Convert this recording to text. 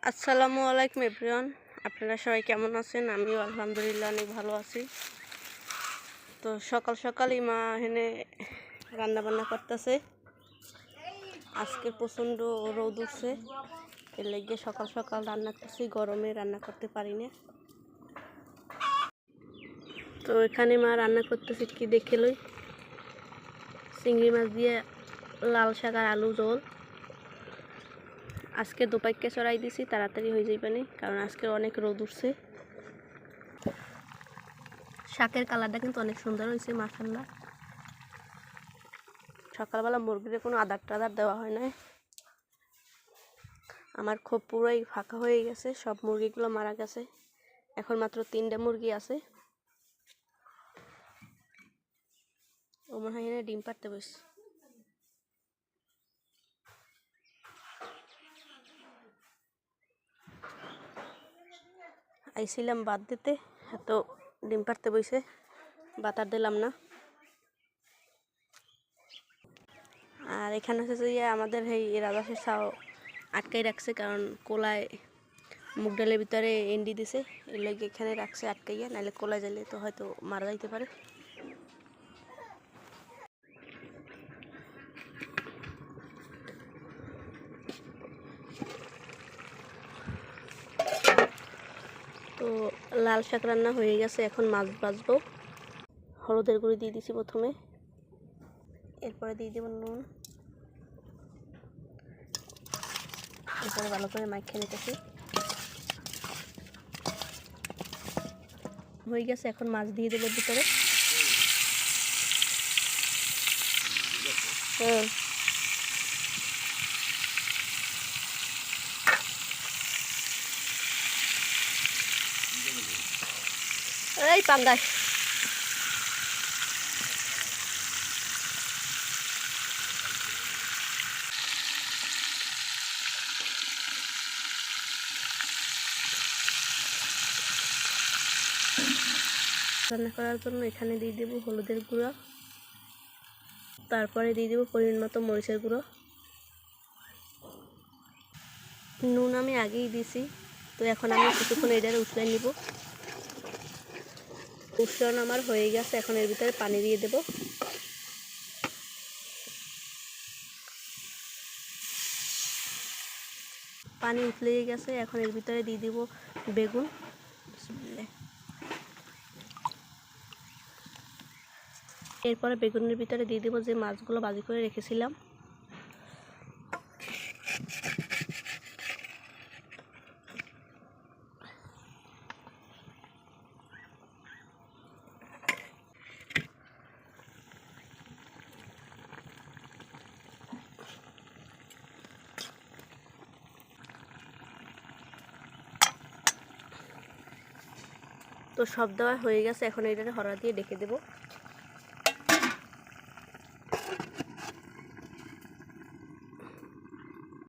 আসসালামু আলাইকুম এভরিওয়ান, আপনারা সবাই কেমন আছেন? আমিও আলহামদুলিল্লাহ অনেক ভালো আছি। তো সকাল সকালই মা এখানে রান্না বান্না করতেছে। আজকে প্রচণ্ড রোদ উঠছে, এর লেগে সকাল সকাল রান্না করছি, গরমে রান্না করতে পারি না। তো এখানে মা রান্না করতেছে কি দেখে লই, চিংড়ি মাছ দিয়ে লাল শাক আর আলু ঝোল। আজকে দুপাইকে চড়াই দিছি, তাড়াতাড়ি হয়ে যাইবে, কারণ আজকে অনেক রোদ উঠছে। শাকের কালারটা কিন্তু অনেক সুন্দর হয়েছে মাশাআল্লাহ। সকালবেলা মুরগির কোনো আদার টাদার দেওয়া হয় না, আমার খুব পুরোই ফাঁকা হয়ে গেছে, সব মুরগিগুলো মারা গেছে। এখন মাত্র 3টা মুরগি আছে। ও মনে হয় এখানে ডিম পাড়তে বসে। আইছিলাম বাদ দিতে, এত ডিম পাড়তে বসে, বাতার দিলাম না। আর এখানে হচ্ছে যে আমাদের এই রাজাসের ছাও আটকাই রাখছে, কারণ কোলায় মুগ ডালের ভিতরে এন্ডি দিছে, এর লাগে এখানে রাখছে আটকাইয়া, নাহলে কোলায় যাইলে তো হয়তো মারা যাইতে পারে। তো লাল শাক রান্না হয়ে গেছে, এখন মাছ ভাজবো। হলুদের গুঁড়ি দিয়ে দিছি প্রথমে, এরপরে দিয়ে দেব নুন, এরপরে ভালো করে মাখিয়ে নিতেছি। হয়ে গেছে, এখন মাছ দিয়ে দেবো ভিতরে। এই পাঙ্গাস রান্না করার জন্য এখানে দিয়ে দেবো হলুদের গুঁড়ো, তারপরে দিয়ে দেবো পরিমাণ মতো মরিচের গুঁড়ো। নুন আমি আগেই দিছি, তো এখন আমি কিছুক্ষণ এটারে উঠলে নিব। উঠলান আমার হয়ে গেছে, এখন এর ভিতরে পানি দিয়ে দেব। পানি উঠলে গেছে, এখন এর ভিতরে দিয়ে দেব বেগুন। এরপরে বেগুনের ভিতরে দিয়ে দেব যে মাছগুলো ভাজি করে রেখেছিলাম। তো সব দেওয়া হয়ে গেছে, এখন এটাকে হড়া দিয়ে ডেকে দেব।